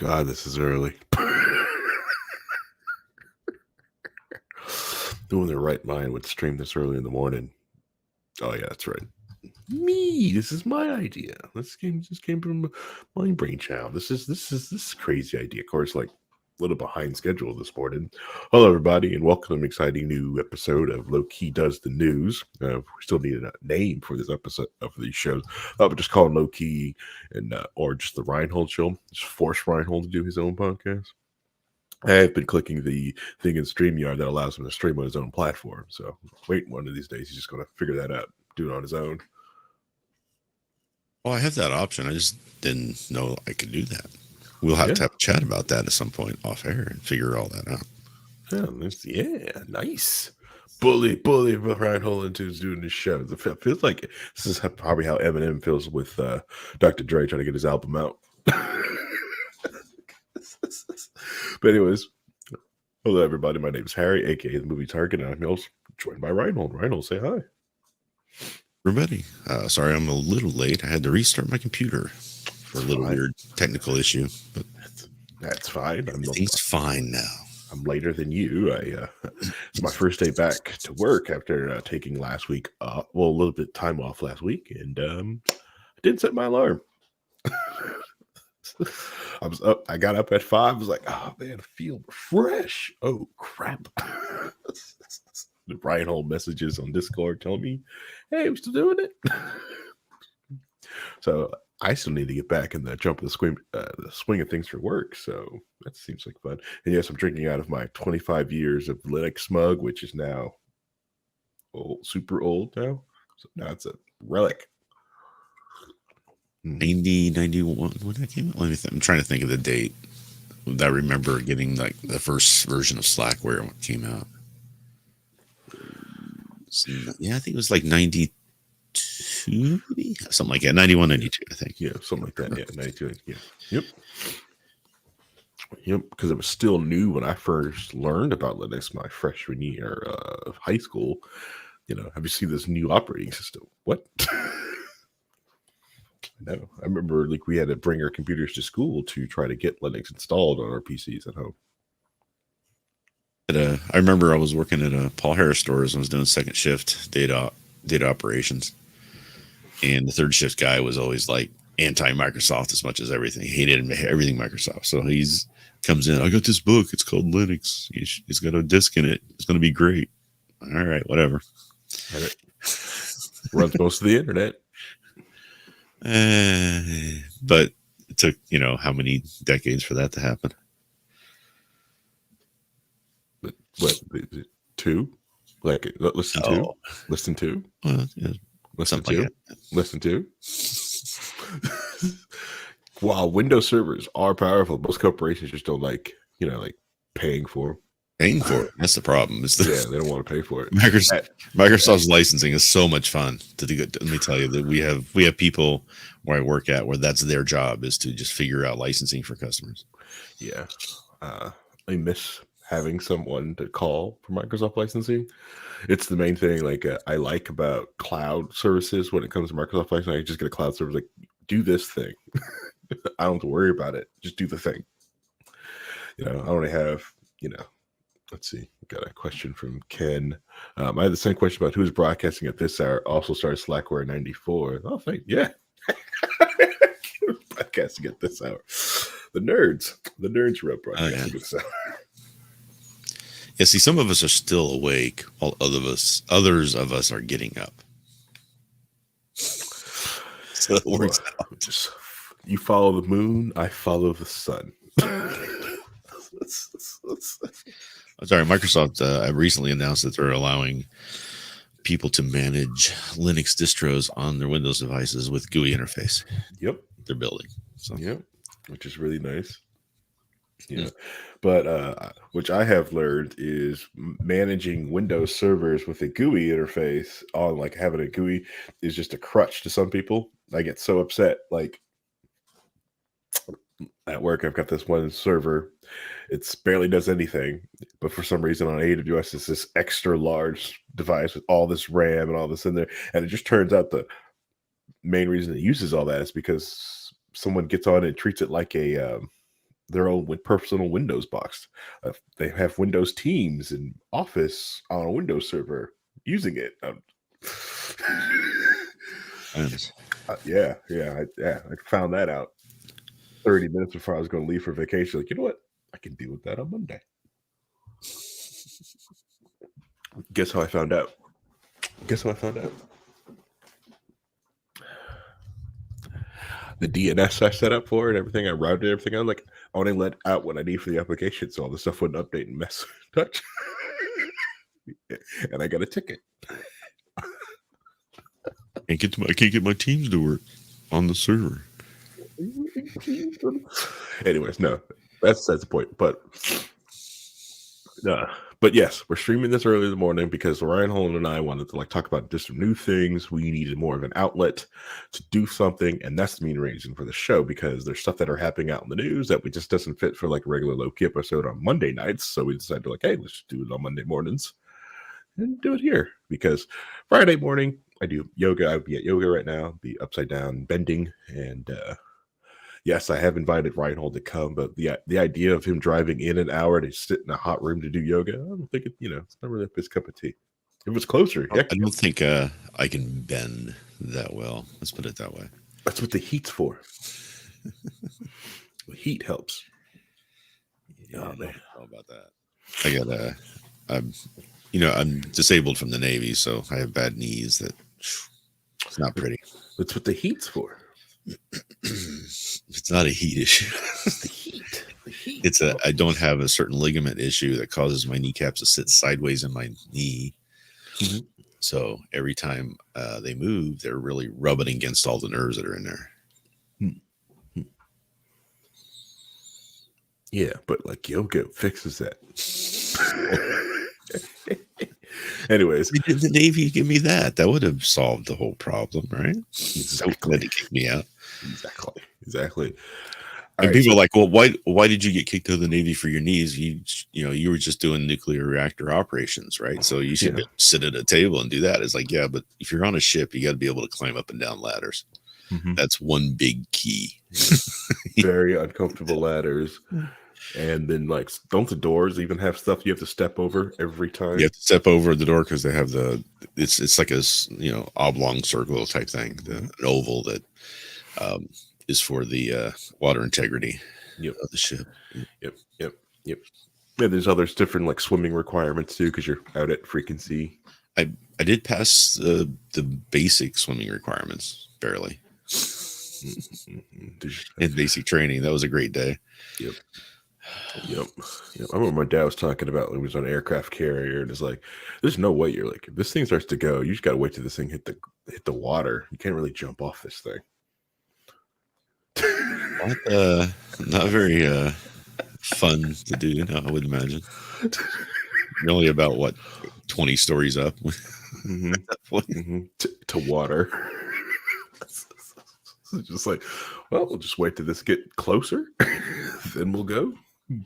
God, this is early. Who in their right mind would stream this early in the morning? Oh yeah, that's right. Me. This is my idea. This came from my brainchild. This is a crazy idea. Of course, like a little behind schedule this morning. Hello, everybody, and welcome to an exciting new episode of Low Key Does the News. We still need a name for this episode of these shows. But just call it Low Key and or just the Reinhold Show. Just force Reinhold to do his own podcast. I've been clicking the thing in StreamYard that allows him to stream on his own platform. So wait, one of these days he's just going to figure that out, do it on his own. Well, I have that option. I just didn't know I could do that. We'll have to have a chat about that at some point off air and figure all that out. Yeah, nice. Bully Reinhold into doing this show. It feels like this is probably how Eminem feels with Dr. Dre trying to get his album out. But anyways, hello everybody. My name is Harry, aka the Movie Target, and I'm also joined by Reinhold. Reinhold, say hi. Everybody, sorry I'm a little late. I had to restart my computer for a little weird technical issue, but that's fine. Everything's fine now. I'm later than you. It's my first day back to work after taking last week, a little bit time off last week, and I didn't set my alarm. I was up. I got up at 5. I was like, oh man, I feel fresh. Oh crap. The Reinhold messages on Discord telling me, hey, we're still doing it. So I still need to get back in the swing of things for work. So that seems like fun. And yes, I'm drinking out of my 25 years of Linux mug, which is now super old now. So now it's a relic. 90, 91, when that came out? I'm trying to think of the date. I remember getting like the first version of Slackware when it came out. Yeah, I think it was like 92, something like that. 91, 92, I think. Yeah, something like that. Yeah, 92. Yeah. Yep, because it was still new when I first learned about Linux my freshman year of high school. Have you seen this new operating system? What? No, I remember we had to bring our computers to school to try to get Linux installed on our PCs at home. I remember I was working at a Paul Harris stores and was doing second shift data operations. And the third shift guy was always like anti-Microsoft as much as everything. He hated everything Microsoft. So he's comes in, I got this book. It's called Linux. It's got a disk in it. It's going to be great. All right, whatever. Runs most of the internet. But it took, how many decades for that to happen? But what, 2? Like, listen to? Listen to? Well, yeah, listen to? Like listen to? While Windows servers are powerful, most corporations just don't like paying for them. Paying for it. That's the problem. They don't want to pay for it. Microsoft's licensing is so much fun. Let me tell you that we have people where I work at where that's their job is to just figure out licensing for customers. Yeah. I miss having someone to call for Microsoft licensing. It's the main thing I like about cloud services when it comes to Microsoft licensing. I just get a cloud service do this thing. I don't have to worry about it. Just do the thing. I only have, let's see. Got a question from Ken. I had the same question about who's broadcasting at this hour. Also started Slackware 94. Oh, yeah. Broadcasting at this hour. The nerds are up broadcasting at this hour. Yeah, see, some of us are still awake, while others of us are getting up. So it works out. Just you follow the moon, I follow the sun. Sorry, Microsoft recently announced that they're allowing people to manage Linux distros on their Windows devices with GUI interface. Yep, they're building. So yep, which is really nice. Yeah, but which I have learned is managing Windows servers with a GUI interface on having a GUI is just a crutch to some people. I get so upset. At work, I've got this one server. It barely does anything, but for some reason on AWS, it's this extra large device with all this RAM and all this in there. And it just turns out the main reason it uses all that is because someone gets on and treats it like a their own personal Windows box. They have Windows Teams and Office on a Windows server using it. And Yeah, I found that out 30 minutes before I was going to leave for vacation. Like, you know what? I can deal with that on Monday. Guess how I found out? The DNS I set up for it, everything I routed everything on, like I only let out what I need for the application, so all the stuff wouldn't update and mess touch. And I got a ticket. I can't get my Teams to work on the server. Anyways, no, that's the point. But yes, we're streaming this early in the morning because Ryan Holland and I wanted to talk about just some new things. We needed more of an outlet to do something, and that's the main reason for the show, because there's stuff that are happening out in the news that we just doesn't fit for like a regular low-key episode on Monday nights. So we decided to hey, let's do it on Monday mornings and do it here, because Friday morning I do yoga. I would be at yoga right now, be upside down bending, and yes, I have invited Reinhold to come, but the idea of him driving in an hour to sit in a hot room to do yoga, I don't think it's not really his cup of tea. If it was closer, I don't think I can bend that well. Let's put it that way. That's what the heat's for. The heat helps. Yeah, I don't know about that. I'm disabled from the Navy, so I have bad knees. It's not pretty. That's what the heat's for. It's not a heat issue. It's the heat. I don't have a certain ligament issue that causes my kneecaps to sit sideways in my knee. Mm-hmm. So every time they move, they're really rubbing against all the nerves that are in there. Mm-hmm. Yeah, but yoga fixes that. Anyways, did the Navy give me that? That would have solved the whole problem, right? Exactly. To kick me out. Exactly. And people are like, well, why did you get kicked out of the Navy for your knees? You were just doing nuclear reactor operations, right? So you should sit at a table and do that. It's like, yeah, but if you're on a ship, you got to be able to climb up and down ladders. Mm-hmm. That's one big key. Very uncomfortable ladders. And then don't the doors even have stuff you have to step over every time? You have to step over the door because they have it's like a oblong circle type thing, an oval that is for the water integrity of the ship. Yep. Yeah, there's others different swimming requirements too, because you're out at freaking sea. I did pass the basic swimming requirements barely. In basic training, that was a great day. Yep. I remember my dad was talking about when he was on an aircraft carrier, and it's like, there's no way if this thing starts to go, you just got to wait till this thing hit the water. You can't really jump off this thing. Not very fun to do. No, I would imagine. You're only about 20 stories up mm-hmm. at that point. Mm-hmm. to water. It's just we'll just wait till this get closer, then we'll go.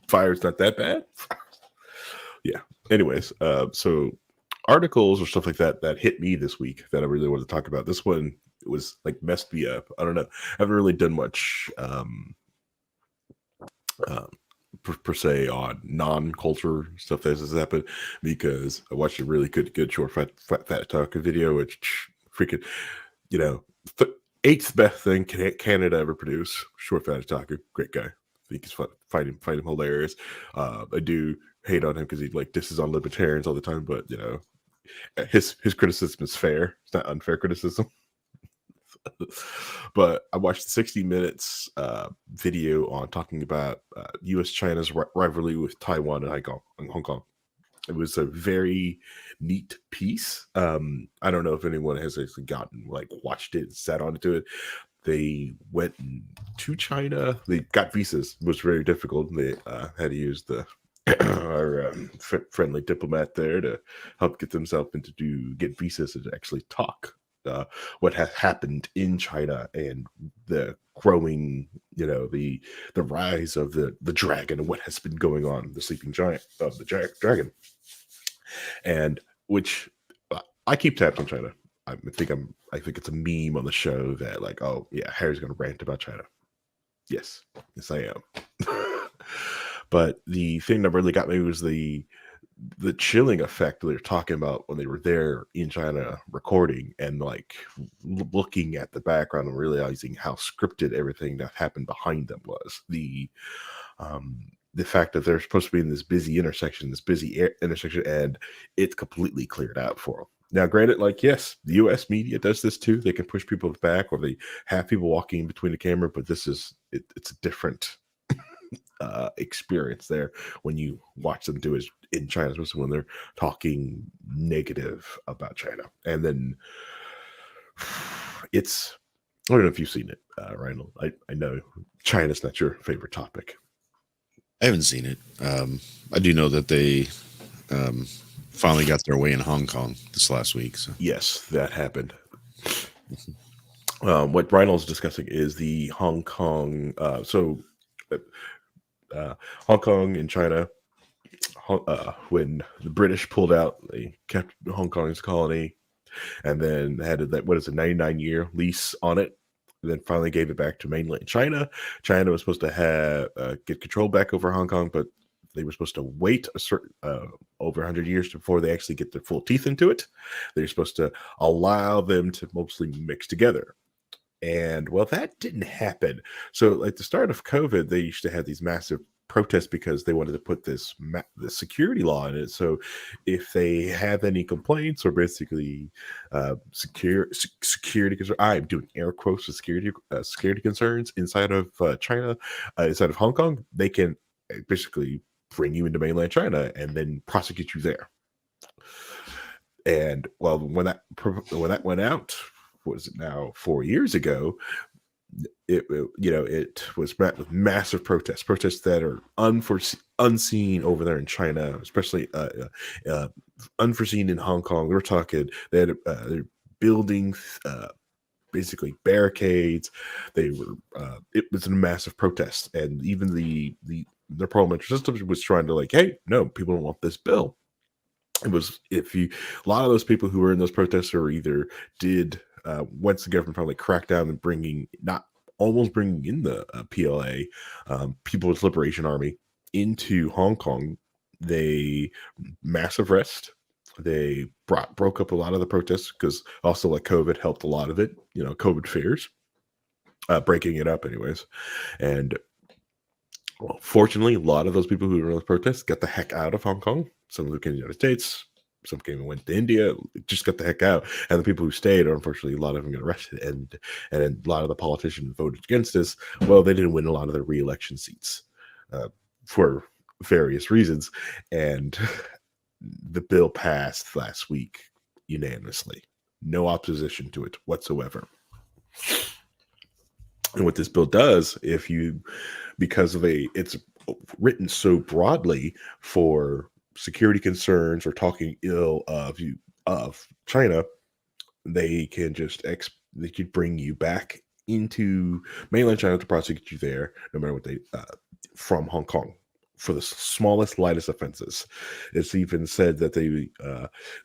Fire's not that bad. Yeah. Anyways, so articles or stuff like that hit me this week that I really wanted to talk about. This one was messed me up. I don't know. I haven't really done much per se on non-culture stuff that has happened, because I watched a really good short fat talk video, which freaking eighth best thing Canada ever produced. Short fat talker, great guy. I think it's fun. Find him hilarious. I do hate on him because he disses on libertarians all the time, but his criticism is fair. It's not unfair criticism. But I watched the 60 Minutes video on talking about U.S.-China's rivalry with Taiwan and Hong Kong. It was a very neat piece. I don't know if anyone has actually watched it and sat onto it. They went to China. They got visas. It was very difficult. They had to use our friendly diplomat there to help get themselves get visas to actually talk what has happened in China and the growing, the rise of the dragon and what has been going on, the sleeping giant of the dragon, and which I keep tabs on China. I think it's a meme on the show that oh yeah, Harry's gonna rant about China. Yes, I am. But the thing that really got me was the chilling effect they were talking about when they were there in China recording and like looking at the background and realizing how scripted everything that happened behind them was. The fact that they're supposed to be in this busy intersection, intersection, and it's completely cleared out for them. Now, granted, like yes, the U.S. media does this too. They can push people back, or they have people walking between the camera. But this is it's a different experience there when you watch them do it in China, especially when they're talking negative about China. And then it's I don't know if you've seen it, Reinhold. I know China's not your favorite topic. I haven't seen it. I do know that they finally got their way in Hong Kong this last week. So Yes, that happened. What Reinhold's discussing is the Hong Kong. Hong Kong and China, when the British pulled out, they kept Hong Kong as a colony, and then had that 99-year lease on it. And then finally gave it back to mainland China. China was supposed to have get control back over Hong Kong, but they were supposed to wait a certain over 100 years before they actually get their full teeth into it. They're supposed to allow them to mostly mix together. And well, that didn't happen. So at the start of COVID, they used to have these massive protests because they wanted to put the security law in it. So if they have any complaints or basically security concerns, I'm doing air quotes with security concerns inside of China, inside of Hong Kong, they can basically bring you into mainland China and then prosecute you there. And well, when that went out, was it now 4 years ago? It was met with massive protests that are unseen over there in China, especially unforeseen in Hong Kong. We're talking they're building basically barricades. It was a massive protest, and even their parliamentary system was trying to like, hey, no, people don't want this bill. It was a lot of those people who were in those protests or either did once the government finally cracked down and bringing in the PLA, People's Liberation Army, into Hong Kong. They massive arrest. They broke up a lot of the protests because also like COVID helped a lot of it. COVID fears, breaking it up anyways. And well, fortunately, a lot of those people who were in those protests got the heck out of Hong Kong. Some of them came to the United States. Some came and went to India. Just got the heck out. And the people who stayed, unfortunately, a lot of them got arrested. And a lot of the politicians voted against this. Well, they didn't win a lot of their re-election seats for various reasons. And the bill passed last week unanimously. No opposition to it whatsoever. And what this bill does, it's written so broadly for security concerns or talking ill of China, they can they could bring you back into mainland China to prosecute you there, no matter what from Hong Kong for the smallest, lightest offenses. It's even said that they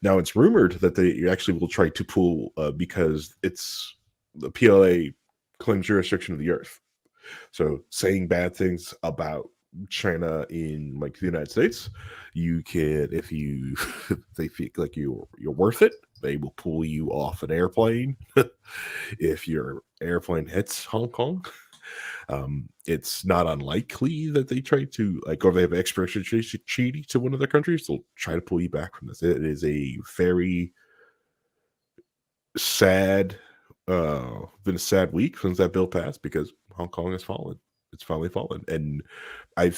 now it's rumored that they actually will try to pull because it's the PLA claims jurisdiction of the earth. So saying bad things about China in like the United States, you can, if they feel like you're worth it, they will pull you off an airplane. If your airplane hits Hong Kong, it's not unlikely that they try to or they have an extradition treaty to one of their countries. They'll try to pull you back from this. It is a very sad been a sad week since that bill passed because Hong Kong has fallen. It's finally fallen. And I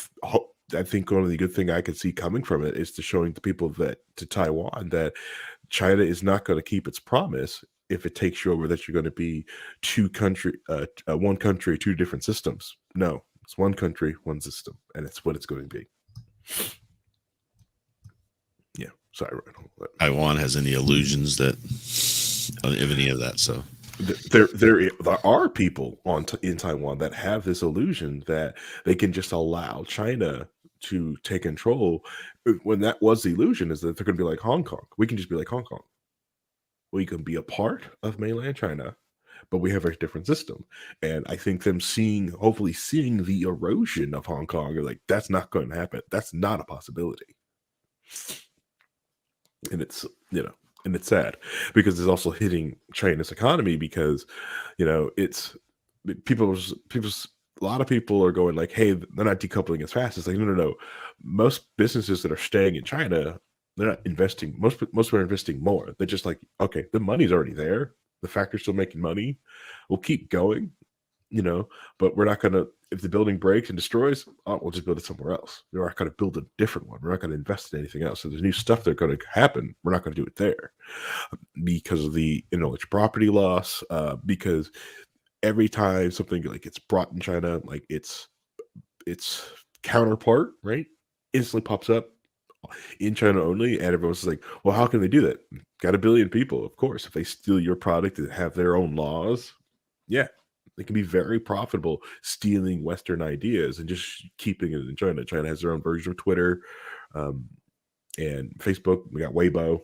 think one of the good thing I could see coming from it is to showing the people to Taiwan that China is not going to keep its promise if it takes you over, that you're going to be one country, two different systems. No, it's one country, one system, and it's what it's going to be. Yeah, sorry. Taiwan has any illusions of any of that, so there are people in Taiwan that have this illusion that they can just allow China to take control. When that was the illusion, is that they're going to be like Hong Kong. We can just be like Hong Kong. We can be a part of mainland China, but we have a different system. And I think them hopefully seeing the erosion of Hong Kong, are like, that's not going to happen. That's not a possibility. And it's, and it's sad because it's also hitting China's economy because, it's a lot of people are going like, hey, they're not decoupling as fast. It's like, no. Most businesses that are staying in China, they're not investing. Most are investing more. They're just like, okay, the money's already there. The factory's still making money. We'll keep going, but we're not going to, if the building breaks and destroys, we'll just build it somewhere else. We're not going to build a different one. We're not going to invest in anything else. So there's new stuff that's going to happen. We're not going to do it there because of the intellectual property loss, because every time something like gets brought in China, like its counterpart, right, instantly pops up in China only, and everyone's like, well, how can they do that? Got a billion people, of course. If they steal your product and have their own laws, yeah, they can be very profitable stealing Western ideas and just keeping it in China. China has their own version of Twitter, and Facebook. We got Weibo.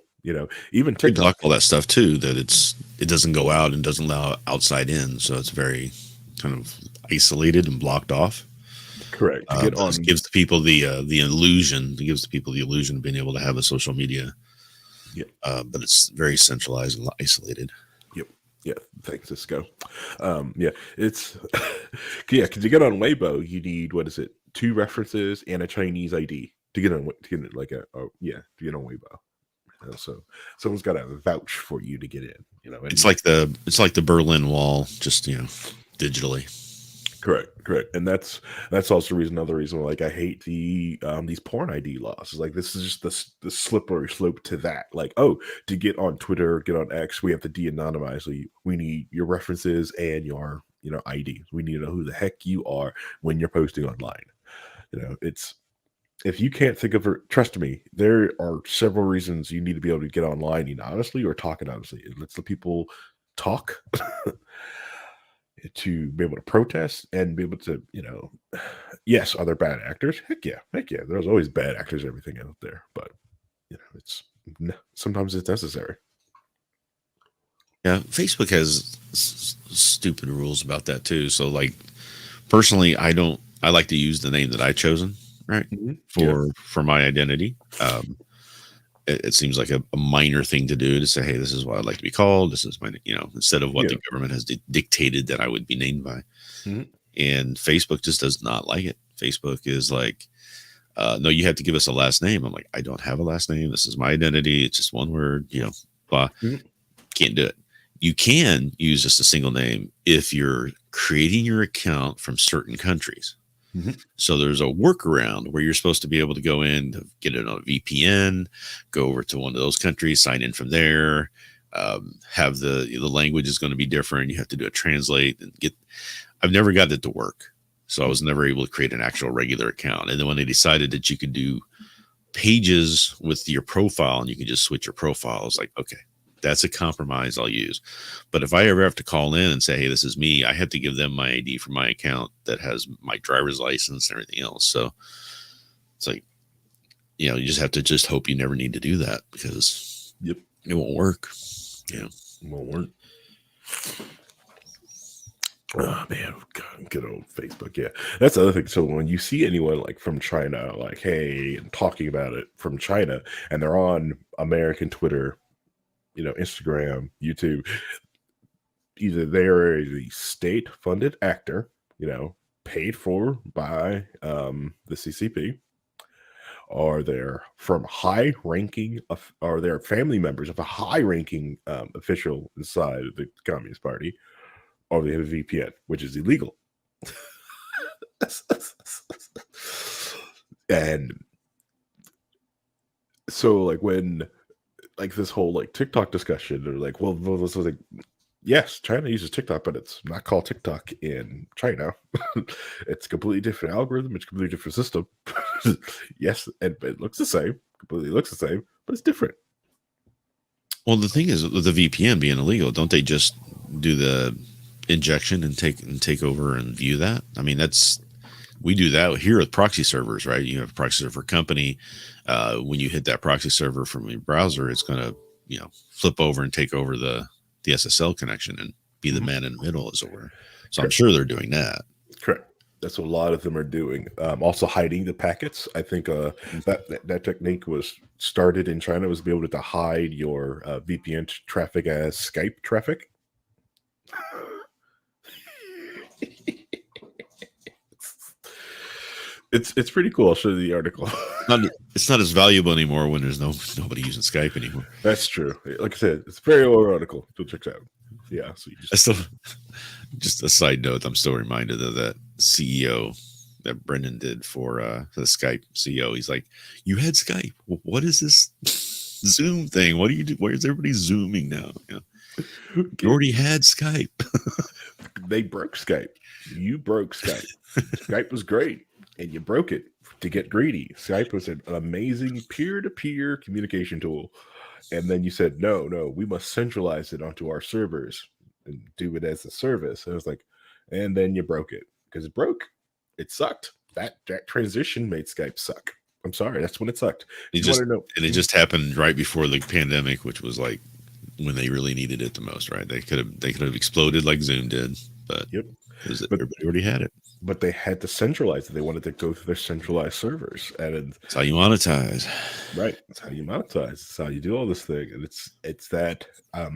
Even They TikTok. block all that stuff too. That it doesn't go out and doesn't allow outside in, so it's very kind of isolated and blocked off. Correct. To get on, it gives the people the illusion. It gives the people the illusion of being able to have a social media. Yeah. But it's very centralized and isolated. Yep. Yeah. Thanks, Cisco. Yeah. It's because you get on Weibo, you need, what is it? 2 references and a Chinese ID to get on. To get like to get on Weibo. So someone's got to vouch for you to get in. It's like the Berlin Wall, just digitally. Correct, and that's also another reason why, like, I hate these porn ID laws. It's like, this is just the slippery slope to that. Like, oh, to get on Twitter, get on X, we have to de-anonymize. So we need your references and your ID. We need to know who the heck you are when you're posting online. It's, if you can't think of it, trust me, there are several reasons you need to be able to get online, honestly, or talking honestly. It lets the people talk to be able to protest and be able to, yes, are there bad actors? Heck yeah. There's always bad actors and everything out there, but it's sometimes it's necessary. Yeah, Facebook has stupid rules about that too. So, like, personally, I like to use the name that I've chosen, right, for my identity. It seems like a minor thing to do, to say, hey, this is what I'd like to be called. This is my, instead of what the government has dictated that I would be named by. Mm-hmm. And Facebook just does not like it. Facebook is like, no, you have to give us a last name. I'm like, I don't have a last name. This is my identity. It's just one word, blah. Mm-hmm. Can't do it. You can use just a single name if you're creating your account from certain countries. Mm-hmm. So there's a workaround where you're supposed to be able to go in, to get it on a VPN, go over to one of those countries, sign in from there, have the language is going to be different. You have to do a translate and I've never got it to work. So I was never able to create an actual regular account. And then when they decided that you could do pages with your profile and you can just switch your profile, I was like, okay, that's a compromise I'll use. But if I ever have to call in and say, hey, this is me, I have to give them my ID for my account that has my driver's license and everything else. So it's like, you just have to just hope you never need to do that, because it won't work. It won't work. Oh man, God, good old Facebook. Yeah, that's the other thing. So when you see anyone like from China, like, hey, and talking about it from China, and they're on American Twitter, Instagram, YouTube, either they're a state-funded actor, paid for by the CCP, or they're from high-ranking, or they're family members of a high-ranking official inside the Communist Party, or they have a VPN, which is illegal. And so, like, when this whole like TikTok discussion, they're like, well, this was like, yes, China uses TikTok, but it's not called TikTok in China. It's a completely different algorithm. It's a completely different system. Yes, and it looks the same. Completely looks the same, but it's different. Well, the thing is, with the VPN being illegal, don't they just do the injection and take over and view that? I mean, we do that here with proxy servers, right? You have a proxy server company. When you hit that proxy server from your browser, it's going to, flip over and take over the SSL connection and be the Mhm. man in the middle, as it were. So I'm Correct. sure they're doing that. Correct. That's what a lot of them are doing. Also hiding the packets. I think that technique was started in China, was to be able to hide your VPN traffic as Skype traffic. It's pretty cool. I'll show you the article. It's not as valuable anymore when there's nobody using Skype anymore. That's true. Like I said, it's a very old article. Go check it out. Yeah. So you I still, just a side note, I'm still reminded of that CEO that Brendan did for the Skype CEO. He's like, "You had Skype. What is this Zoom thing? What do you do? Why is everybody Zooming now? You already had Skype." They broke Skype. You broke Skype. Skype was great, and you broke it to get greedy. Skype was an amazing peer-to-peer communication tool, and then you said, "No, we must centralize it onto our servers and do it as a service." And I was like, and then you broke it because it broke. It sucked. That transition made Skype suck. I'm sorry, that's when it sucked. It just happened right before the pandemic, which was like when they really needed it the most, right? They could have exploded like Zoom did, but Yep. Everybody already had it. But they had to centralize it. They wanted to go through their centralized servers, and that's how you monetize. Right. That's how you monetize. That's how you do all this thing, and it's that I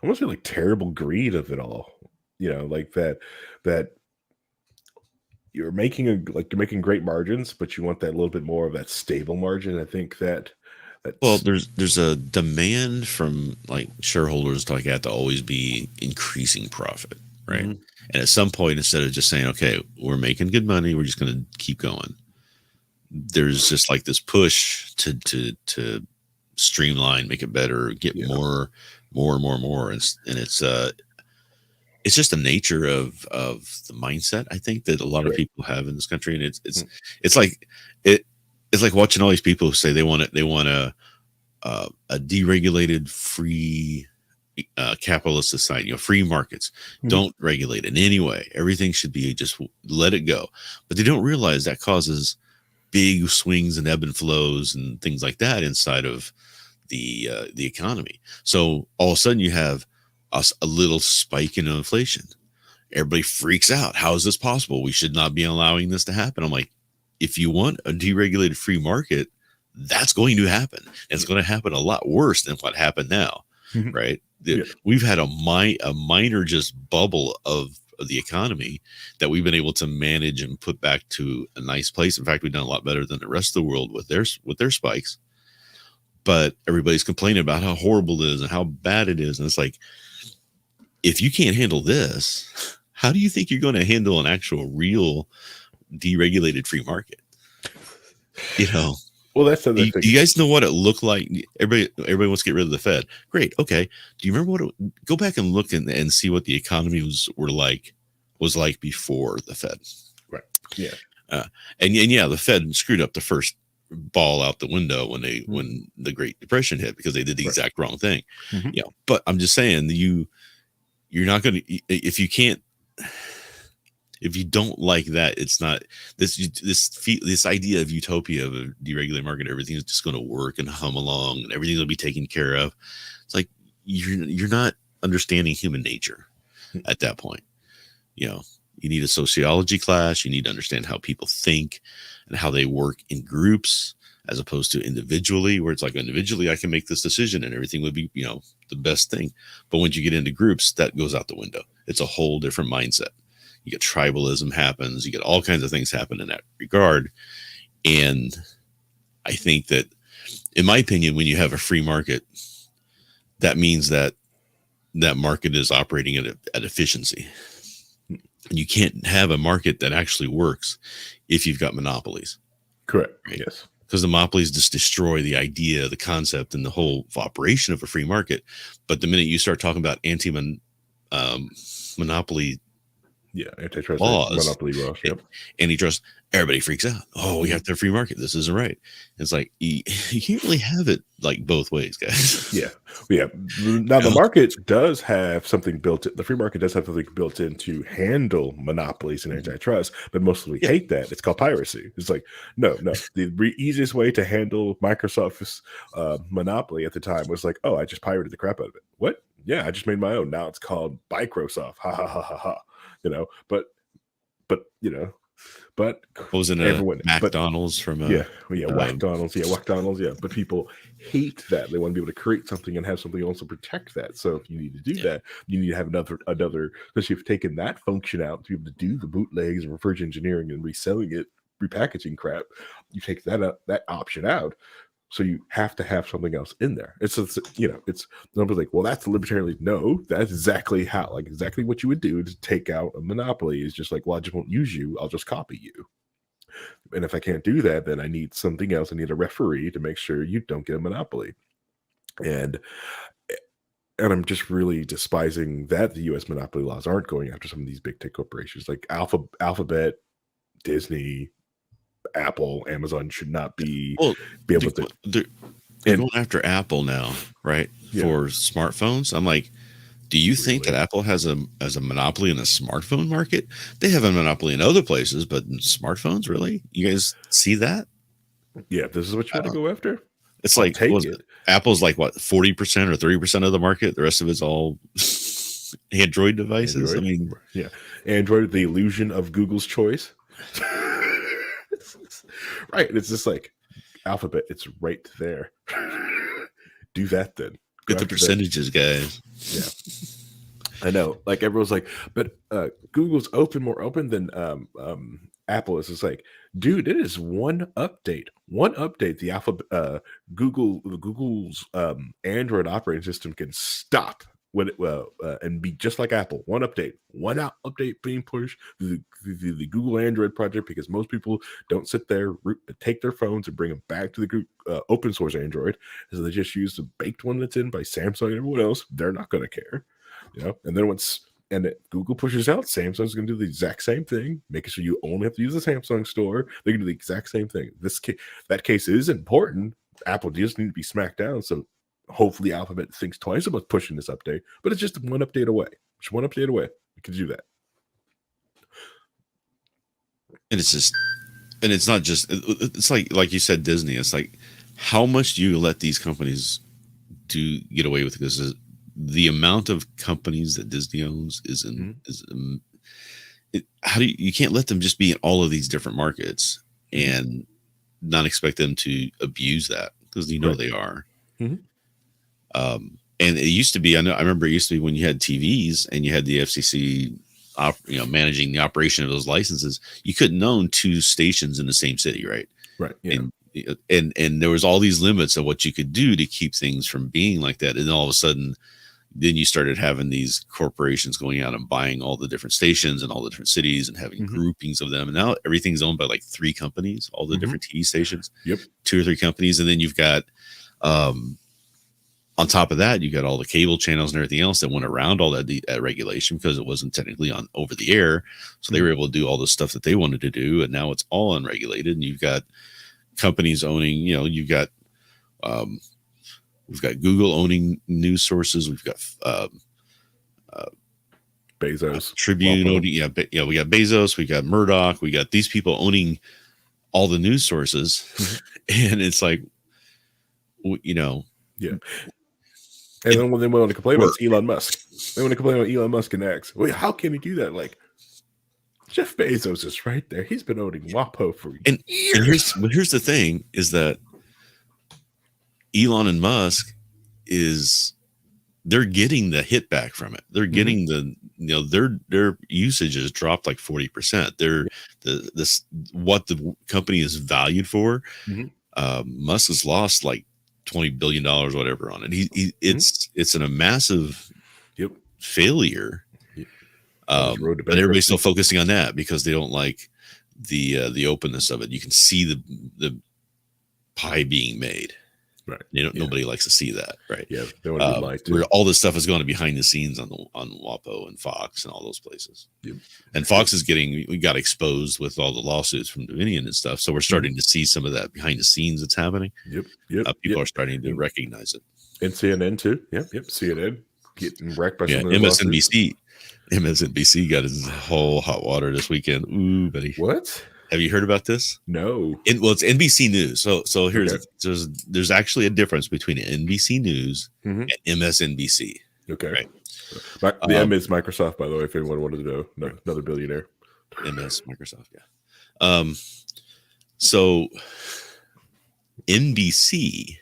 want to say like terrible greed of it all. Like that you're making great margins, but you want that little bit more of that stable margin. I think that's there's a demand from like shareholders to always be increasing profit, right? Mm-hmm. And at some point, instead of just saying, okay, we're making good money, we're just going to keep going, there's just like this push to streamline, make it better, get more, and it's just the nature of the mindset, I think, that a lot of people have in this country. And it's like watching all these people who say they want a deregulated, free capitalist society, free markets. Mm-hmm. Don't regulate in any way. Everything should be just let it go. But they don't realize that causes big swings and ebb and flows and things like that inside of the economy. So all of a sudden you have a little spike in inflation. Everybody freaks out. How is this possible? We should not be allowing this to happen. I'm like, if you want a deregulated free market, that's going to happen. And it's going to happen a lot worse than what happened now, right? We've had a minor just bubble of the economy that we've been able to manage and put back to a nice place. In fact, we've done a lot better than the rest of the world with their spikes. But everybody's complaining about how horrible it is and how bad it is. And it's like, if you can't handle this, how do you think you're going to handle an actual real deregulated free market? Well, that's the thing. Do you guys know what it looked like? Everybody wants to get rid of the Fed. Great. Okay. Do you remember go back and look and see what the economy was like before the Fed? Right. Yeah. And the Fed screwed up the first ball out the window when the Great Depression hit, because they did the exact wrong thing. Mm-hmm. But I'm just saying you're not going to, if you don't like that, it's not this idea of utopia of a deregulated market. Everything is just going to work and hum along and everything will be taken care of. It's like, you're not understanding human nature at that point. You need a sociology class. You need to understand how people think and how they work in groups as opposed to individually, where it's like individually I can make this decision and everything would be, the best thing. But once you get into groups, that goes out the window. It's a whole different mindset. You get tribalism happens. You get all kinds of things happen in that regard. And I think that, in my opinion, when you have a free market, that means that market is operating at efficiency. And you can't have a market that actually works if you've got monopolies. Correct. Right? Yes. Because the monopolies just destroy the idea, the concept, and the whole operation of a free market. But the minute you start talking about monopoly antitrust laws, monopoly laws, antitrust, everybody freaks out. Oh, we have to have free market. This isn't right. It's like you can't really have it like both ways, guys. Yeah. Yeah. Now the market does have something built in. The free market does have something built in to handle monopolies and antitrust, but mostly we hate that. It's called piracy. It's like, no. The easiest way to handle Microsoft's monopoly at the time was like, oh, I just pirated the crap out of it. What? Yeah, I just made my own. Now it's called Microsoft. Ha ha ha ha ha. But but Wasn't everyone, McDonald's from McDonald's, yeah. But people hate that. They want to be able to create something and have something else to protect that. So if you need to do that, you need to have another. Because you've taken that function out to be able to do the bootlegs and reverse engineering and reselling it, repackaging crap. You take that option out. So you have to have something else in there. It's nobody's like, well, that's the libertarian league. No, that's exactly exactly what you would do to take out a monopoly. Is just like, well, I just won't use you. I'll just copy you. And if I can't do that, then I need something else. I need a referee to make sure you don't get a monopoly. And I'm just really despising that the U.S. monopoly laws aren't going after some of these big tech corporations like Alphabet, Disney, Apple, Amazon should not be able to. They're going after Apple now, right? Yeah. For smartphones. I'm like, do you think that Apple has a monopoly in the smartphone market? They have a monopoly in other places, but in smartphones, really? You guys see that? Yeah, this is what you want to go after. It's like Apple's like what 40% or 30% of the market. The rest of it's all Android devices. I mean, yeah, Android, the illusion of Google's choice. Right. It's just like Alphabet. It's right there. Do that then. Get the percentages, guys. Yeah. I know. Like everyone's like, but Google's more open than Apple is. It's like, dude, it is one update. The Google's Android operating system can stop when it and be just like Apple. One update being pushed through the Google Android project, because most people don't sit there, take their phones and bring them back to the open source Android. So they just use the baked one that's in by Samsung and everyone else. They're not going to care, And then Google pushes out, Samsung's going to do the exact same thing, making sure you only have to use the Samsung store. They're going to do the exact same thing. That case is important. Apple does need to be smacked down. So hopefully Alphabet thinks twice about pushing this update, but it's just one update away. Just one update away. We can do that. And it's not just, it's like you said, Disney. It's like, how much do you let these companies get away with this? The amount of companies that Disney owns you can't let them just be in all of these different markets and not expect them to abuse that, because they are. Mm-hmm. And it used to be, I remember it used to be when you had TVs and you had the FCC, managing the operation of those licenses, you couldn't own two stations in the same city, right? Right. Yeah. And there was all these limits of what you could do to keep things from being like that. And then all of a sudden, then you started having these corporations going out and buying all the different stations in all the different cities and having groupings of them. And now everything's owned by like 3 companies, all the different TV stations, 2 or 3 companies. And then you've got, on top of that, you got all the cable channels and everything else that went around all that regulation, because it wasn't technically on over the air. So they were able to do all the stuff that they wanted to do. And now it's all unregulated. And you've got companies owning, you've got, we've got Google owning news sources. We've got Bezos, Tribune owning. We got Bezos. We got Murdoch. We got these people owning all the news sources, and it's like, yeah. And then when they want to complain about Elon Musk, they want to complain about Elon Musk and X. Wait, how can he do that? Like, Jeff Bezos is right there. He's been owning WAPO for years. And here's the thing: is that Elon and Musk they're getting the hit back from it. They're getting their usage has dropped like 40%. What the company is valued for. Musk has lost like $20 billion, whatever, on it. It's a massive failure. But everybody's still focusing on that because they don't like the openness of it. You can see the pie being made. Right. Nobody likes to see that, right? Yeah, they want to be lied Where to. all this stuff is going behind the scenes on WAPO and Fox and all those places. Yep. And Fox is we got exposed with all the lawsuits from Dominion and stuff. So we're starting to see some of that behind the scenes that's happening. Yep. People are starting to recognize it. And CNN too. Yep. CNN getting wrecked by some of those MSNBC got his whole hot water this weekend. Ooh, buddy. What? Have you heard about this? No. It's NBC News. So here's there's actually a difference between NBC News and MSNBC. Okay. Right? The M is Microsoft, by the way, if anyone wanted to know. Another billionaire. MS Microsoft, yeah. So NBC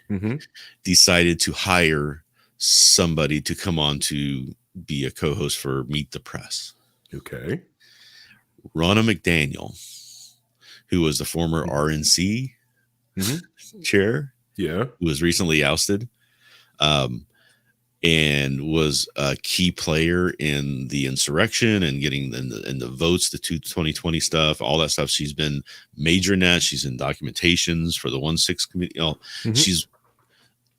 decided to hire somebody to come on to be a co-host for Meet the Press. Okay. Ronna McDaniel, who was the former RNC chair, who was recently ousted, and was a key player in the insurrection and getting in the votes, the 2020 stuff, all that stuff. She's been major in that. She's in documentations for the 1-6 committee. She's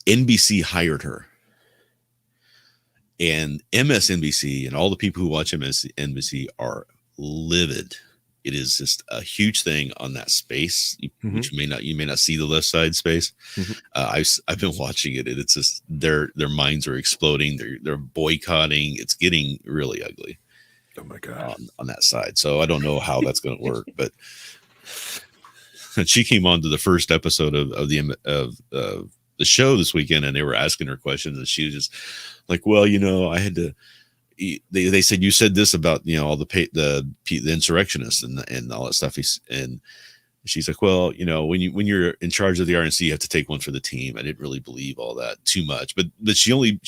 NBC hired her. And MSNBC and all the people who watch MSNBC are livid. It is just a huge thing on that space, which you may not see the left side space. I've been watching it, and it's just their minds are exploding. They're boycotting. It's getting really ugly. Oh my god, on that side. So I don't know how that's going to work, but she came on to the first episode of the show this weekend, and they were asking her questions, and she was just like, "Well, I had to." They said, you said this about all the insurrectionists and all that stuff, and she's like, well, when you're in charge of the RNC, you have to take one for the team. I didn't really believe all that too much, but she only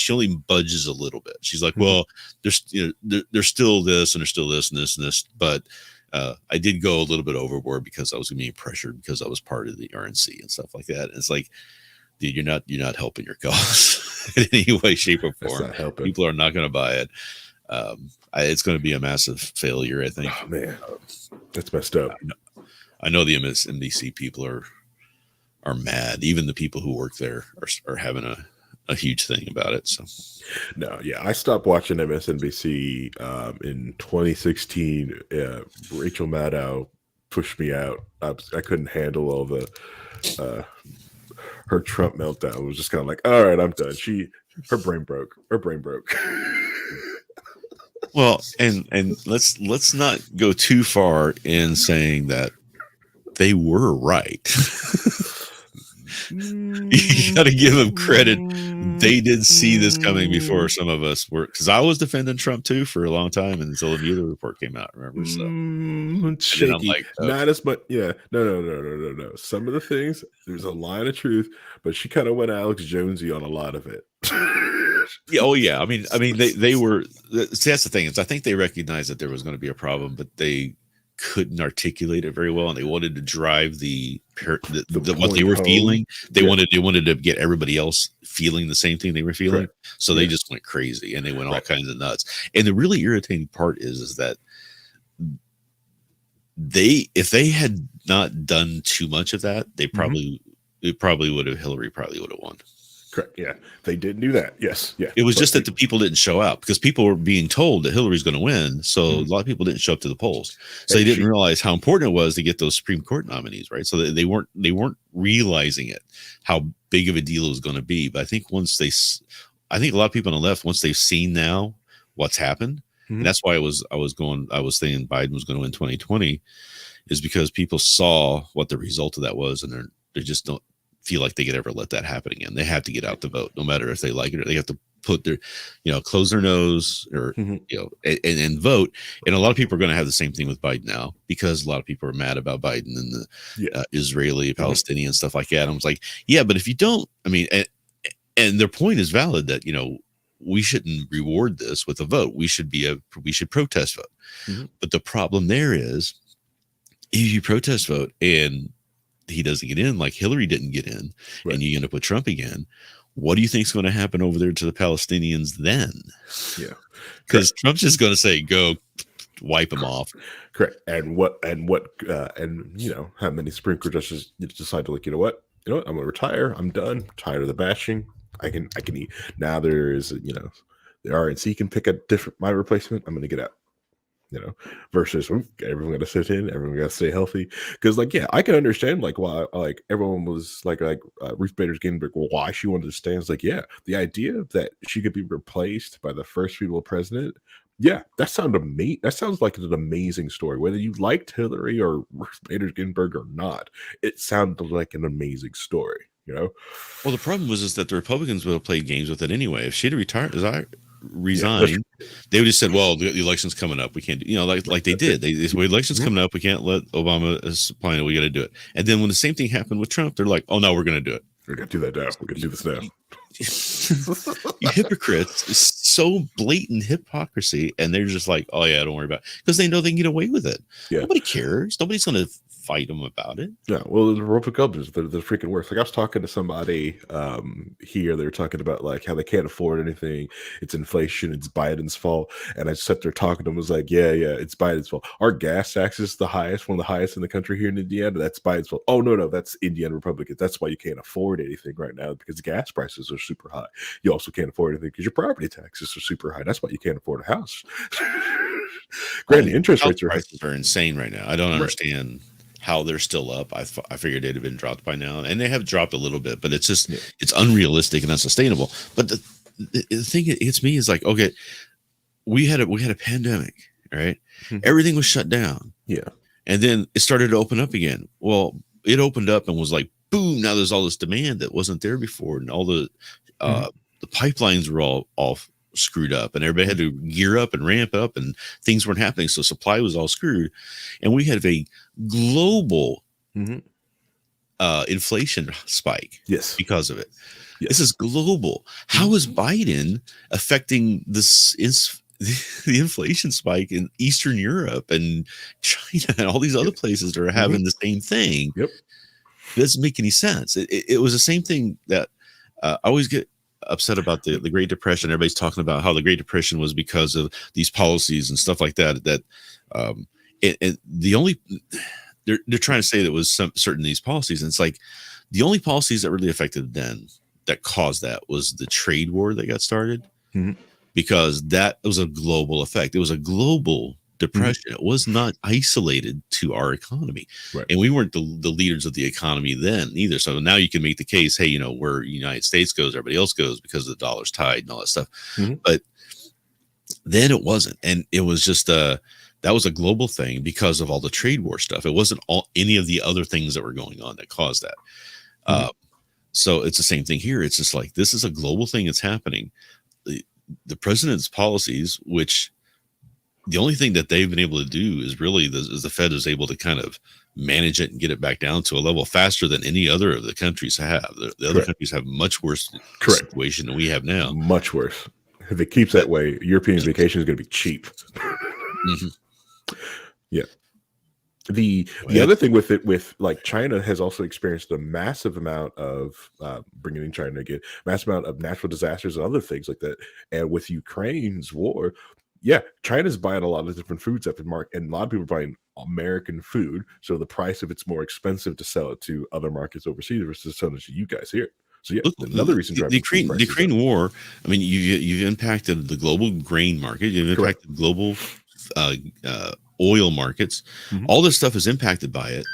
budges a little bit. She's like, well, there's still this and there's still this and this and this, but I did go a little bit overboard because I was being pressured because I was part of the RNC and stuff like that. And it's like, dude, you're not helping your cause in any way, shape, or form. People are not going to buy it. It's going to be a massive failure, I think. Oh, man, that's messed up. I know the MSNBC people are mad. Even the people who work there are having a huge thing about it. So, no, yeah, I stopped watching MSNBC in 2016. Rachel Maddow pushed me out. I couldn't handle all the her Trump meltdown. It was just kind of like, all right, I'm done. Her brain broke. Well, and let's not go too far in saying that they were right. You got to give them credit. They did see this coming before some of us were, because I was defending Trump too for a long time until the Mueller report came out. Remember? So shaky. I'm like, not as much. Yeah, no. Some of the things, there's a line of truth, but she kind of went Alex Jonesy on a lot of it. Yeah. Oh, yeah. I mean, they were. See, that's the thing is, I think they recognized that there was going to be a problem, but they couldn't articulate it very well, and they wanted to drive what they were feeling. They wanted to get everybody else feeling the same thing they were feeling. Right. So they just went crazy and they went all kinds of nuts. And the really irritating part is that if they had not done too much of that, Hillary probably would have won. Correct. Yeah, they didn't do that. Yes. Yeah. It was just that the people didn't show up because people were being told that Hillary's going to win. So a lot of people didn't show up to the polls. So they didn't realize how important it was to get those Supreme Court nominees, right? So they weren't realizing it, how big of a deal it was going to be. But I think a lot of people on the left, once they've seen now what's happened, and that's why I was saying Biden was going to win 2020, is because people saw what the result of that was, and they just don't feel like they could ever let that happen again. They have to get out the vote, no matter if they like it or they have to put their, close their nose or, and vote. And a lot of people are going to have the same thing with Biden now, because a lot of people are mad about Biden and the Israeli, Palestinian stuff like that. And I was like, yeah, but if you don't, and their point is valid that, we shouldn't reward this with a vote. We should protest vote. But the problem there is, if you protest vote and he doesn't get in, like Hillary didn't get in, and you end up with Trump again, what do you think is going to happen over there to the Palestinians then? Yeah, because Trump's just going to say, "Go, wipe them off." Correct. And how many Supreme Court justices decide to, like, you know what? you know what? I'm gonna retire. I'm done. Tired of the bashing. I can eat. Now there's the RNC can pick a different my replacement. I'm gonna get out. Versus everyone got to sit in, everyone got to stay healthy. Because, like, yeah, I can understand like why like everyone was like Ruth Bader Ginsburg, why she wanted to stay. It's like, yeah, the idea that she could be replaced by the first female president. Yeah, that sounded amazing. That sounds like an amazing story. Whether you liked Hillary or Ruth Bader Ginsburg or not, it sounded like an amazing story. Well, the problem was is that the Republicans would have played games with it anyway. If she'd retired, Yeah, resigned, they would just said, "Well, the election's coming up. We can't do." Like they did. They said, "Well, election's coming up. We can't let Obama supply it. We got to do it." And then when the same thing happened with Trump, they're like, "Oh no, we're going to do it. we're gonna do that now. We're gonna do this now. You hypocrites!" It's so blatant hypocrisy, and they're just like, "Oh yeah, don't worry about it," because they know they can get away with it. Yeah. Nobody cares. Nobody's going to fight them about it. Yeah, well, the Republicans, they're freaking worse. Like I was talking to somebody here, they were talking about like how they can't afford anything. It's inflation. It's Biden's fault. And I sat there talking to them. Was like, yeah, it's Biden's fault. Our gas tax is the highest, one of the highest in the country here in Indiana. That's Biden's fault. Oh no, that's Indiana Republicans. That's why you can't afford anything right now because gas prices are super high. You also can't afford anything because your property taxes are super high. That's why you can't afford a house. Granted, interest House rates prices are insane right now. I don't understand how they're still up. I figured they'd have been dropped by now, and they have dropped a little bit, but it's just it's unrealistic and unsustainable. But the thing that hits me is like, okay, we had a pandemic, right? Everything was shut down, and then it started to open up again. Well, it opened up and was like, boom! Now there's all this demand that wasn't there before, and all the pipelines were all screwed up, and everybody had to gear up and ramp up, and things weren't happening, so supply was all screwed, and we had a global inflation spike because of it. This is global. How is Biden affecting the inflation spike in Eastern Europe and China and all these other places that are having the same thing? It doesn't make any sense. It was the same thing that I always get upset about the Great Depression. Everybody's talking about how the Great Depression was because of these policies and stuff like that. The only they're trying to say that it was certain these policies, and it's like the only policies that really affected then that caused that was the trade war that got started, because that was a global effect. It was a global depression. It was not isolated to our economy, and we weren't the leaders of the economy then either. So now you can make the case, hey, where the United States goes, everybody else goes because the dollar's tied and all that stuff. But then it wasn't, and it was just that was a global thing because of all the trade war stuff. It wasn't any of the other things that were going on that caused that. So it's the same thing here. It's just like this is a global thing that's happening. The president's policies, which the only thing that they've been able to do is really the Fed is able to kind of manage it and get it back down to a level faster than any other of the countries have. The other countries have much worse situation than we have now. Much worse. If it keeps that way, European vacation is going to be cheap. Yeah. The other thing with like China has also experienced a massive amount of bringing in China again, massive amount of natural disasters and other things like that. And with Ukraine's war, China's buying a lot of different foods up in market, and a lot of people are buying American food. So the price of it's more expensive to sell it to other markets overseas versus selling it to you guys here. So Look, another reason the Ukraine war. I mean, you've impacted the global grain market. You've impacted global oil markets. All this stuff is impacted by it.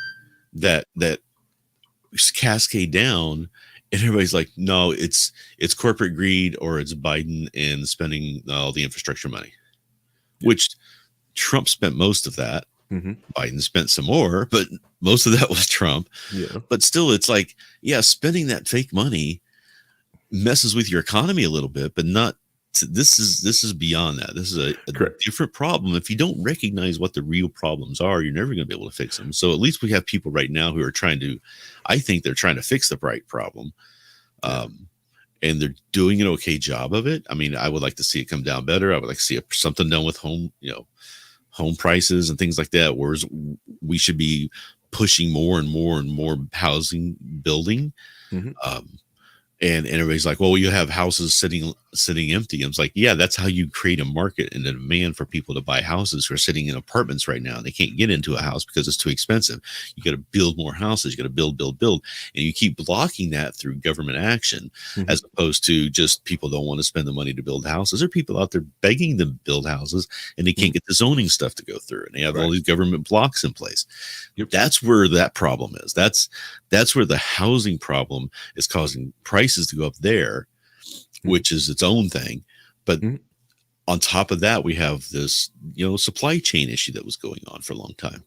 That cascade down, and everybody's like, no, it's corporate greed or it's Biden and spending all the infrastructure money, which Trump spent most of that. Biden spent some more, but most of that was Trump. But still, it's like, spending that fake money messes with your economy a little bit, but not. This is beyond that. This is a different problem. If you don't recognize what the real problems are, you're never going to be able to fix them. So at least we have people right now who are trying to, I think they're trying to fix the right problem. And they're doing an okay job of it. I mean, I would like to see it come down better. I would like to see something done with home prices and things like that. Whereas we should be pushing more and more and more housing building. And everybody's like, well, you have houses sitting sitting empty. I was like, yeah, that's how you create a market and a demand for people to buy houses who are sitting in apartments right now. They can't get into a house because it's too expensive. You got to build more houses. You got to build, and you keep blocking that through government action, as opposed to just people don't want to spend the money to build houses. There are people out there begging them to build houses, and they can't get the zoning stuff to go through, and they have all these government blocks in place. That's where that problem is. That's where the housing problem is causing prices to go up there, which is its own thing. But on top of that, we have this, supply chain issue that was going on for a long time.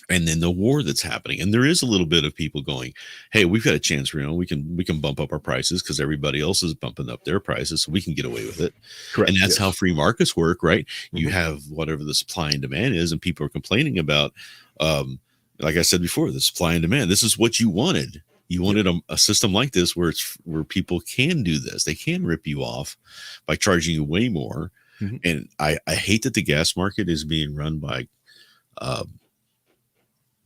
And then the war that's happening. And there is a little bit of people going, hey, we've got a chance, we can bump up our prices because everybody else is bumping up their prices, so we can get away with it. Correct. And that's how free markets work, right? You have whatever the supply and demand is, and people are complaining about, like I said before, the supply and demand. This is what you wanted. You wanted a system like this where people can do this. They can rip you off by charging you way more. And I hate that the gas market is being run by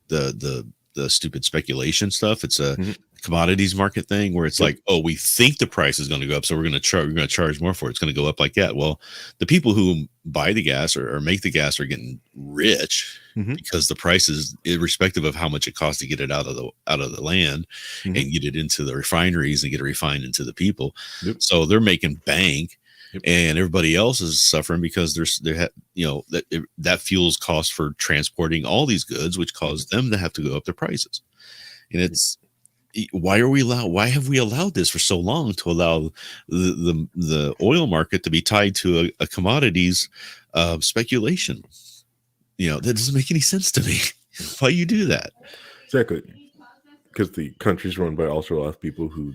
the stupid speculation stuff. It's a commodities market thing where it's like, oh, we think the price is going to go up, so we're going to charge more for it. It's going to go up like that. Well, the people who buy the gas or make the gas are getting rich because the price is irrespective of how much it costs to get it out of the land and get it into the refineries and get it refined into the people. So they're making bank. And everybody else is suffering because that fuel's cost for transporting all these goods, which cause them to have to go up their prices. And it's why have we allowed this for so long, to allow the oil market to be tied to a commodities speculation? That doesn't make any sense to me. Why you do that? Exactly. Because the country's run by also a lot of people who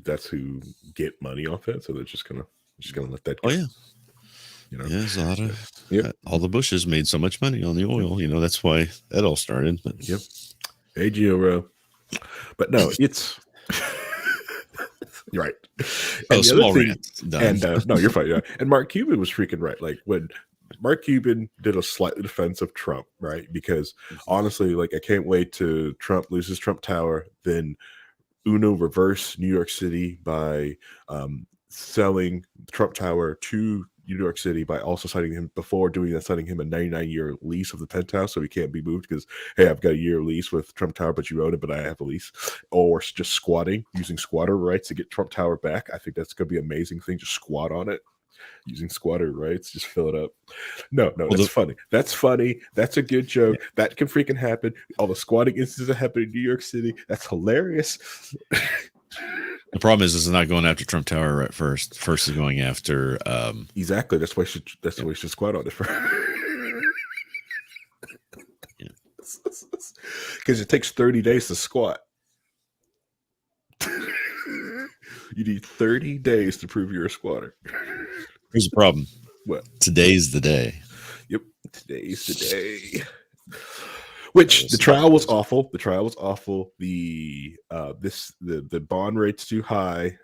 get money off it, so they're just gonna let that go. Oh yeah. There's a lot of all the Bushes made so much money on the oil. That's why that all started. But Hey, Gio, but no, it's you're right. And small rant. And no, you're fine. Yeah. And Mark Cuban was freaking right. Like when Mark Cuban did a slightly defensive Trump, right? Because honestly, like I can't wait to Trump loses Trump Tower, then Uno reverse New York City by selling Trump Tower to New York City by also signing him a 99-year lease of the penthouse, so he can't be moved because, hey, I've got a year lease with Trump Tower, but you own it, but I have a lease. Or just using squatter rights to get Trump Tower back. I think that's going to be an amazing thing. Just squat on it. Using squatter rights, just fill it up. No, that's funny. That's funny. That's a good joke. Yeah. That can freaking happen. All the squatting instances that happen in New York City. That's hilarious. The problem is not going after Trump Tower right first. First is going after exactly. That's why we should squat on it first. Because it takes 30 days to squat. You need 30 days to prove you're a squatter. Here's the problem. What? Today's the day. Yep. Today's the day. Which the trial was awful. The bond rate's too high.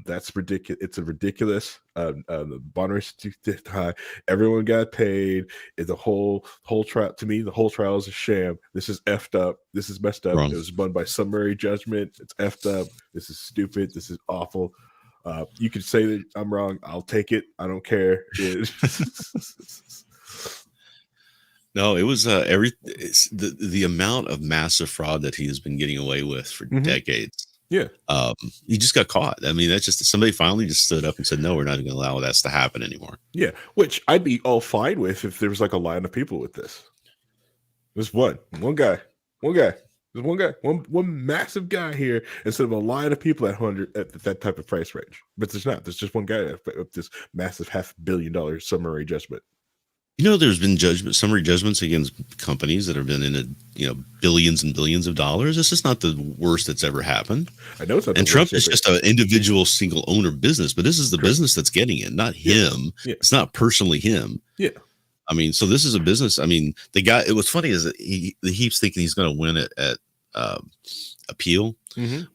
That's ridiculous. It's a ridiculous. The bond rate's too high. Everyone got paid. The whole trial, to me, the whole trial is a sham. This is effed up. This is messed up. Wrong. It was won by summary judgment. It's effed up. This is stupid. This is awful. You could say that I'm wrong. I'll take it. I don't care. No, it was the amount of massive fraud that he has been getting away with for decades. Yeah. He just got caught. I mean, that's just somebody finally just stood up and said, no, we're not going to allow that to happen anymore. Yeah. Which I'd be all fine with if there was like a line of people with this. There's one guy. There's one guy, one massive guy here instead of a line of people at that type of price range. But there's not. There's just one guy with this massive $500 million summary judgment. There's been summary judgments against companies that have been in billions and billions of dollars. This is not the worst that's ever happened. I know it's not. And Trump is just an individual single owner business, but this is the business that's getting it, not him. Yeah. It's not personally him. Yeah. I mean, so this is a business. I mean, the guy, what's funny is that he keeps thinking he's going to win it at appeal,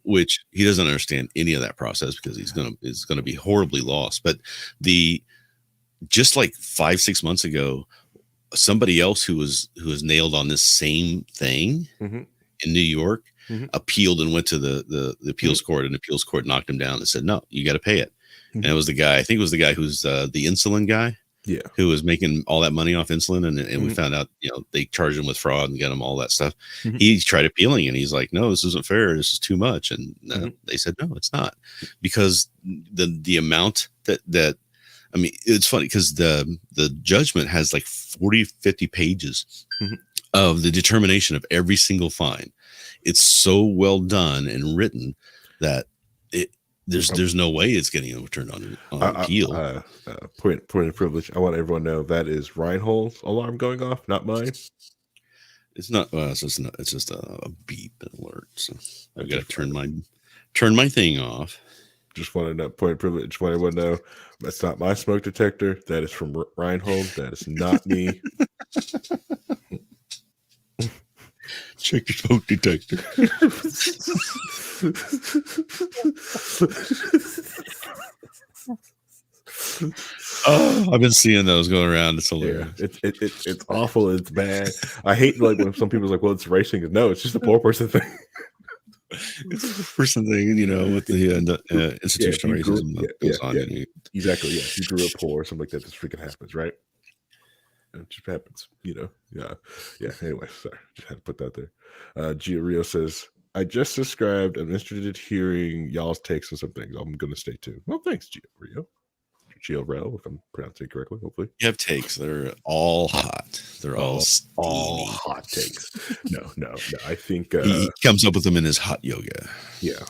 which he doesn't understand any of that process because it's going to be horribly lost. But just like 5-6 months ago, somebody else who was nailed on this same thing in New York appealed and went to the appeals court, and the appeals court knocked him down and said, no, you got to pay it. And it was the guy, I think it was the guy who's the insulin guy. Yeah. Who was making all that money off insulin, and we found out, they charged him with fraud and got him all that stuff. He tried appealing, and he's like, "No, this isn't fair. This is too much." And they said, "No, it's not," because the amount that I mean, it's funny because the judgment has like 40, 50 pages of the determination of every single fine. It's so well done and written that there's no way it's getting overturned on appeal. Point of privilege. I want everyone to know that is Reinhold's alarm going off, not mine. It's not. It's just a beep alert. So I've got to turn my thing off. Just want to know. Point of privilege. Just want everyone to know that's not my smoke detector. That is from Reinhold. That is not me. Check your smoke detector. Oh, I've been seeing those going around. It's hilarious. Yeah, it's awful. It's bad. I hate like when some people are like, "Well, it's racing." No, it's just a poor person thing. It's a person thing, with the institutional racism that goes on. Exactly. Yeah, you grew up poor, something like that. This freaking happens, right? It just happens, Yeah. Anyway, sorry, just had to put that there. Gio Rio says, "I just subscribed. I'm interested in hearing y'all's takes on some things. I'm going to stay tuned." Well, thanks, Gio Rio. Gio, if I'm pronouncing it correctly, hopefully. You have takes. They're all hot. They're all hot takes. No. I think he comes up with them in his hot yoga. Yeah.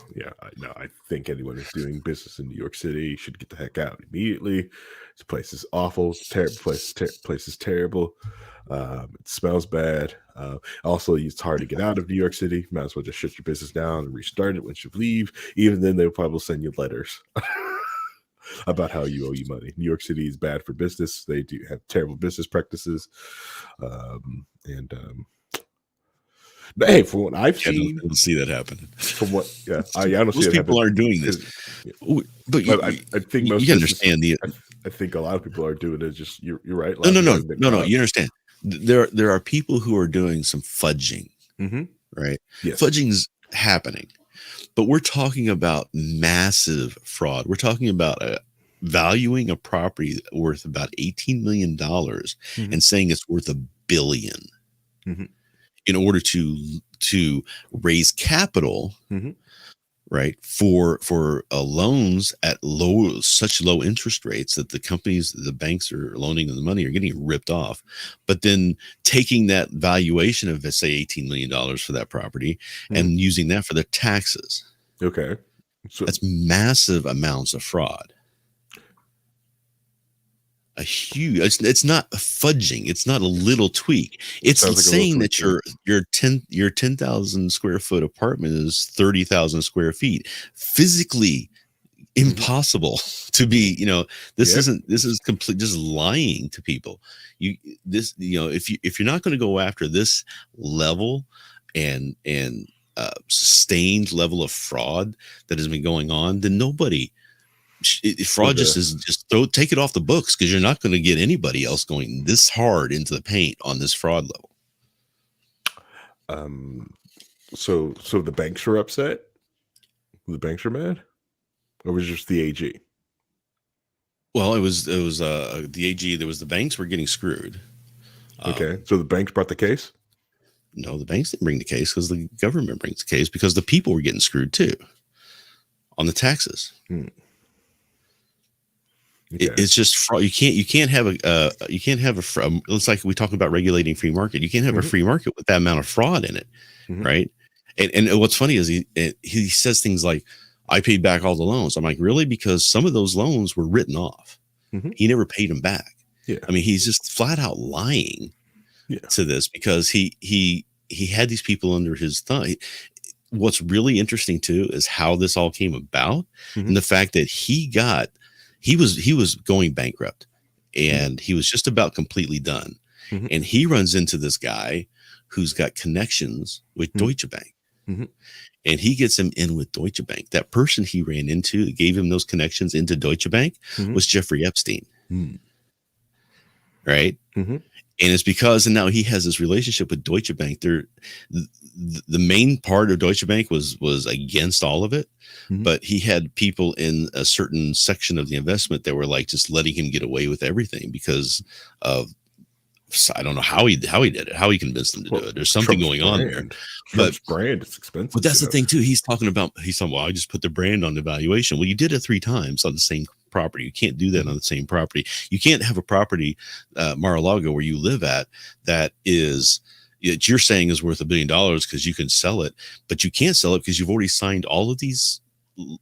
I think anyone who's doing business in New York City should get the heck out immediately. This place is awful. It's terrible. Place is terrible. It smells bad. Also, it's hard to get out of New York City. Might as well just shut your business down and restart it once you leave. Even then, they'll probably send you letters about how you owe you money. New York City is bad for business. They do have terrible business practices. Hey, from what I've seen, I don't see that happening. From what, I don't see most people are doing this, but I think most you understand I think a lot of people are doing it. Just you're right. No. You understand. There are people who are doing some fudging, right? Yes. Fudging's happening, but we're talking about massive fraud. We're talking about valuing a property worth about $18 million and saying it's worth $1 billion in order to raise capital, right? For loans at such low interest rates that the banks are loaning them the money are getting ripped off, but then taking that valuation of, let's say, $18 million for that property and using that for their taxes. Okay. So that's massive amounts of fraud. A huge, it's not fudging. It's not a little tweak. It's like saying that your 10,000 square foot apartment is 30,000 square feet. Physically impossible to be, this is complete, just lying to people. If you're not going to go after this level and sustained level of fraud that has been going on, then fraud take it off the books, because you're not going to get anybody else going this hard into the paint on this fraud level. So the banks were upset. The banks are mad, or was it just the AG? Well, it was the AG. There was the banks were getting screwed. Okay, so the banks brought the case. No, the banks didn't bring the case because the government brings the case, because the people were getting screwed too on the taxes. Okay. It's just fraud. You can't have a it's like we talk about regulating free market. You can't have a free market with that amount of fraud in it, right? And what's funny is he says things like, "I paid back all the loans." I'm like, really? Because some of those loans were written off. He never paid them back. Yeah. I mean, he's just flat out lying to this, because he had these people under his thumb. What's really interesting too is how this all came about, and the fact that he was going bankrupt, and he was just about completely done. And he runs into this guy who's got connections with Deutsche Bank. And he gets him in with Deutsche Bank. That person he ran into that gave him those connections into Deutsche Bank was Jeffrey Epstein. Right. Mhm. And it's because, and now he has this relationship with Deutsche Bank. The main part of Deutsche Bank was against all of it, Mhm. but he had people in a certain section of the investment that were like just letting him get away with everything because of, I don't know how he did it, how he convinced them to do it. There's something Trump's going on there. brand. But Trump's brand is expensive. that's the thing too. He's talking, well, I just put the brand on the valuation. Well, you did it 3 times on the same property. You can't do that on the same property. You can't have a property, Mar-a-Lago, where you live at, that is, you're saying is worth $1 billion because you can sell it, but you can't sell it because you've already signed all of these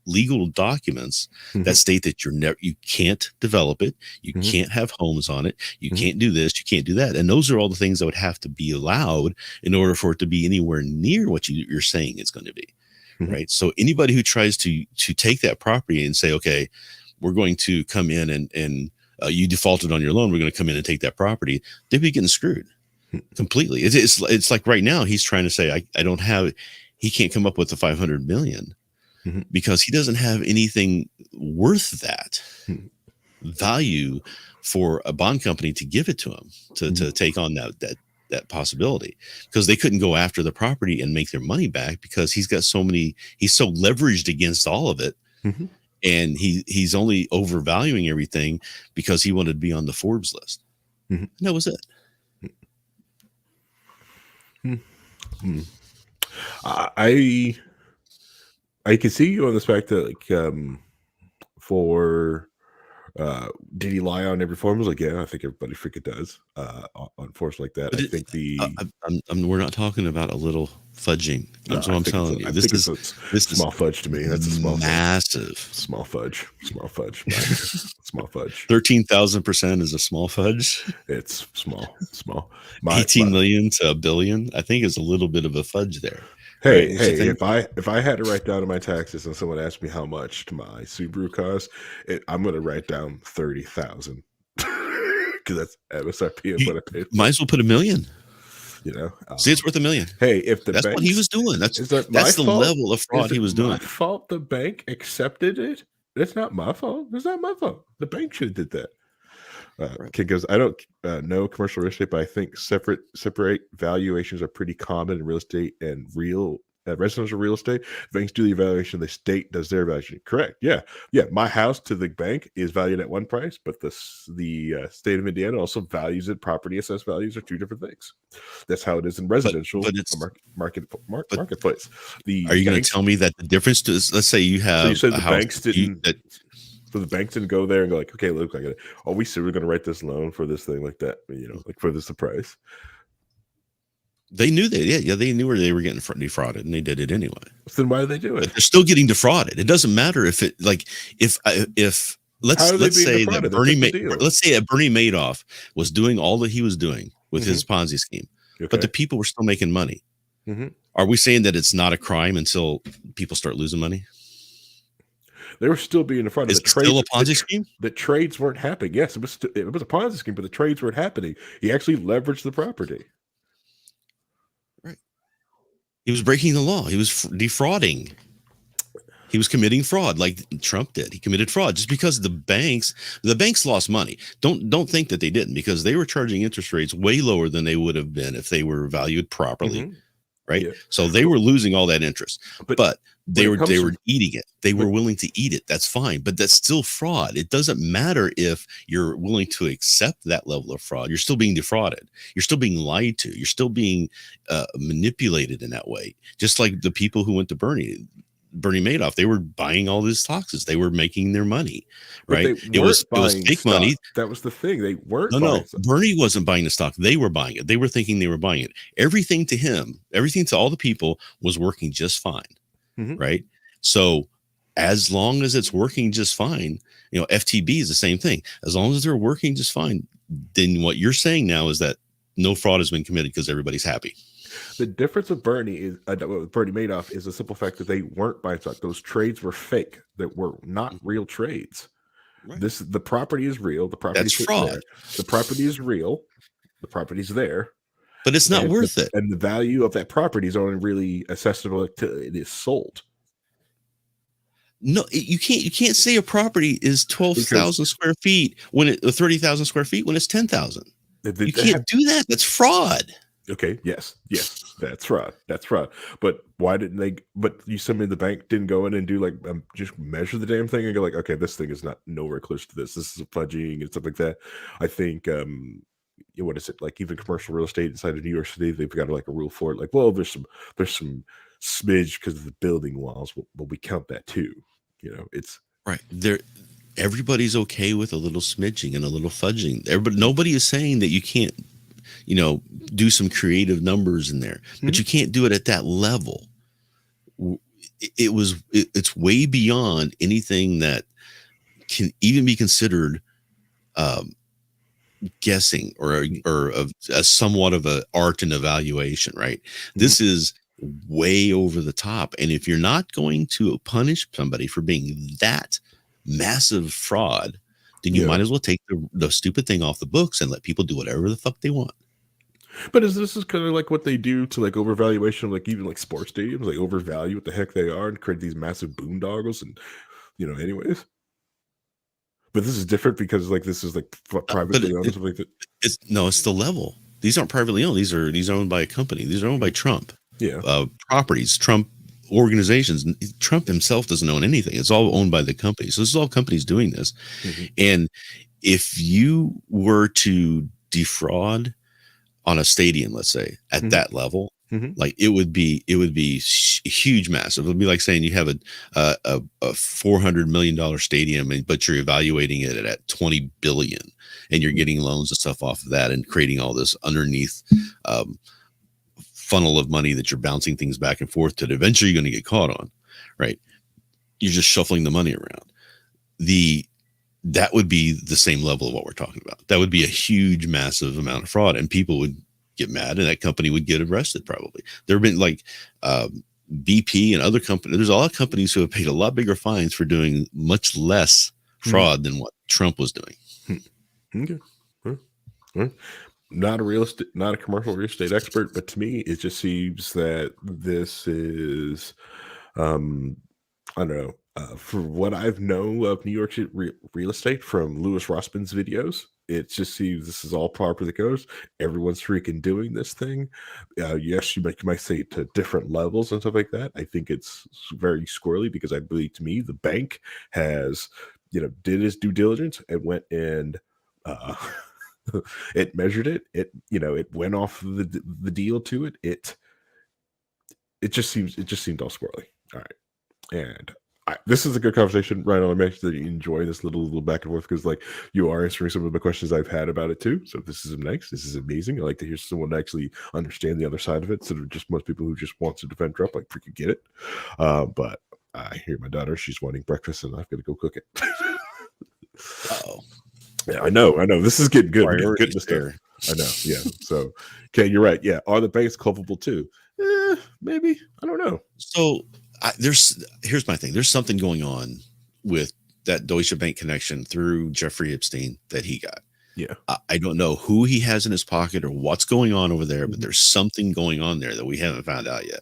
legal documents that state that you can't develop it, you can't have homes on it, you can't do this, you can't do that, and those are all the things that would have to be allowed in order for it to be anywhere near what you're saying it's going to be, right? So anybody who tries to take that property and say, okay, we're going to come in and you defaulted on your loan, we're going to come in and take that property, they'd be getting screwed completely. It's like right now he's trying to say I don't have, he can't come up with the 500 million because he doesn't have anything worth that value for a bond company to give it to him to take on that possibility, because they couldn't go after the property and make their money back because he's got so many, he's so leveraged against all of it. And he's only overvaluing everything because he wanted to be on the Forbes list. And that was it. I can see you on the fact that for did he lie on every form? I was like, yeah, I think everybody freaking does on forms like that. But I think we're not talking about a little fudging. That's what I'm telling you. This is small fudge to me. That's a small massive small fudge. Small fudge. 13,000% is a small fudge. It's small. 18 million to $1 billion, I think, is a little bit of a fudge there. Hey, if I had to write down my taxes and someone asked me how much my Subaru cost, I'm going to write down 30,000 because that's MSRP of what I paid. Might as well put $1 million. See, it's worth $1 million. Hey, if that's what he was doing, that's the level of fraud he was doing. My fault the bank accepted it. That's not my fault. It's not my fault. The bank should have did that. Because I don't know commercial real estate, but I think separate valuations are pretty common in real estate and residential real estate. Banks do the evaluation, the state does their evaluation. Correct. Yeah. My house to the bank is valued at one price, but the state of Indiana also values it. Property assessed values are 2 different things. That's how it is in residential marketplace. Are you going to tell me that the difference is, let's say you have, so you said the banks didn't. So the banks didn't go there and go like, okay, look, we said we're going to write this loan for this thing like that, like for this price. They knew that, they knew where they were getting defrauded, and they did it anyway. So then why do they do it? But they're still getting defrauded. It doesn't matter if it let's say that Bernie Madoff was doing all that he was doing with his Ponzi scheme, but the people were still making money. Are we saying that it's not a crime until people start losing money? They were still being defrauded. Is it still a Ponzi scheme? The trades weren't happening. Yes, it was a Ponzi scheme, but the trades weren't happening. He actually leveraged the property. Right. He was breaking the law. He was defrauding. He was committing fraud like Trump did. He committed fraud just because the banks lost money. Don't think that they didn't, because they were charging interest rates way lower than they would have been if they were valued properly. Right. Yeah. So they were losing all that interest, but they were eating it. They were willing to eat it. That's fine. But that's still fraud. It doesn't matter if you're willing to accept that level of fraud. You're still being defrauded. You're still being lied to. You're still being manipulated in that way. Just like the people who went to Bernie Madoff, they were buying all these stocks. They were making their money, right? It was fake money. That was the thing. They weren't. No. Bernie wasn't buying the stock. They were buying it. They were thinking they were buying it. Everything to him, everything to all the people was working just fine, right? So as long as it's working just fine, FTB is the same thing. As long as they're working just fine, then what you're saying now is that no fraud has been committed because everybody's happy. The difference with Bernie Madoff is the simple fact that they weren't buying stock. Those trades were fake. That were not real trades. Right. The property is real. The property is fraud. There. The property is real. The property's there, but it's not worth it. And the value of that property is only really accessible until it is sold. No, you can't say a property is 12,000 square feet when 30,000 square feet when it's 10,000. You can't do that. That's fraud. Okay, yes, that's fraud. That's fraud. But why didn't they? But you sent me the bank didn't go in and do like just measure the damn thing and go like, okay, this thing is not nowhere close to this. This is fudging and stuff like that. I think what is it like? Even commercial real estate inside of New York City, they've got like a rule for it. Like, well, there's some smidge because of the building walls, but we count that too. It's right there. Everybody's okay with a little smidging and a little fudging. Nobody is saying that you can't, do some creative numbers in there, but you can't do it at that level. It's way beyond anything that can even be considered guessing or a somewhat of a art and evaluation, right? This is way over the top. And if you're not going to punish somebody for being that massive fraud, then you might as well take the stupid thing off the books and let people do whatever the fuck they want. But this is kind of like what they do to like overvaluation of like even like sports stadiums, like overvalue what the heck they are and create these massive boondoggles and anyways. But this is different because like this is like privately owned. It's the level. These aren't privately owned. These are owned by a company. These are owned by Trump. Properties, Trump organizations. Trump himself doesn't own anything. It's all owned by the company. So this is all companies doing this. And if you were to defraud on a stadium, let's say at that level, like it would be huge, massive. It would be like saying you have a $400 million stadium, but you're evaluating it at 20 billion, and you're getting loans and stuff off of that, and creating all this underneath funnel of money that you're bouncing things back and forth to. Eventually, you're going to get caught on, right? You're just shuffling the money around. That would be the same level of what we're talking about. That would be a huge, massive amount of fraud, and people would get mad, and that company would get arrested. Probably there have been like BP and other companies. There's a lot of companies who have paid a lot bigger fines for doing much less fraud than what Trump was doing. Okay. Not a commercial real estate expert, but to me, it just seems that this is, I don't know. For what I've known of New York City real estate from Louis Rossman's videos, it just seems this is all properly goes. Everyone's freaking doing this thing. Yes, you might say to different levels and stuff like that. I think it's very squirrely because I believe to me the bank has, did its due diligence and went and it measured it. It went off the deal to it. It just seemed all squirrely. All right, and this is a good conversation, Ryan. I make sure that you enjoy this little back and forth because, like, you are answering some of the questions I've had about it too. So this is nice. This is amazing. I like to hear someone actually understand the other side of it. So just most people who just wants to defend Trump, like, freaking get it. But I hear my daughter; she's wanting breakfast, and I've got to go cook it. Oh, yeah, I know. This is getting good. We're getting good I know. Yeah. So, okay, you're right. Yeah, are the banks culpable too? Maybe. I don't know. So. Here's my thing. There's something going on with that Deutsche Bank connection through Jeffrey Epstein that he got. Yeah. I don't know who he has in his pocket or what's going on over there, but there's something going on there that we haven't found out yet.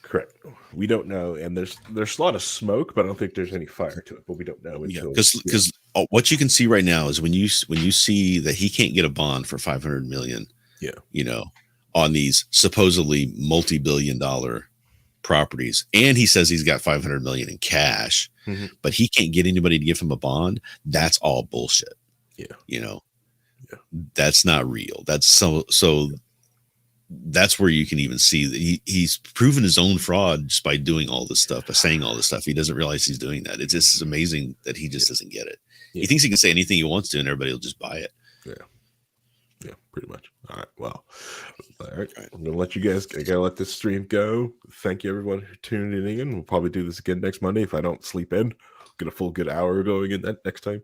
Correct. We don't know. And there's a lot of smoke, but I don't think there's any fire to it, but we don't know. Because what you can see right now is when you see that he can't get a bond for 500 million, on these supposedly multi-billion-dollar properties, and he says he's got 500 million in cash, but he can't get anybody to give him a bond. That's all bullshit. That's not real. That's so that's where you can even see that he's proven his own fraud just by doing all this stuff, by saying all this stuff. He doesn't realize he's doing that. It's just amazing that he just doesn't get it. He thinks he can say anything he wants to and everybody will just buy it. Yeah, pretty much. All right. Well, all right. I'm gonna let you guys. I gotta let this stream go. Thank you, everyone, for tuning in. We'll probably do this again next Monday if I don't sleep in. Get a full good hour going in that next time.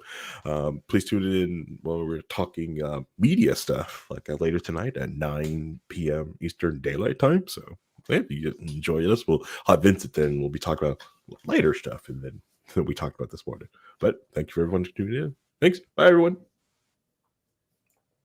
Please tune in while we're talking media stuff like later tonight at 9 p.m. Eastern Daylight Time. So yeah, you enjoy this. We'll have Vincent then. We'll be talking about later stuff and then we talked about this morning. But thank you for everyone for tuning in. Thanks. Bye, everyone.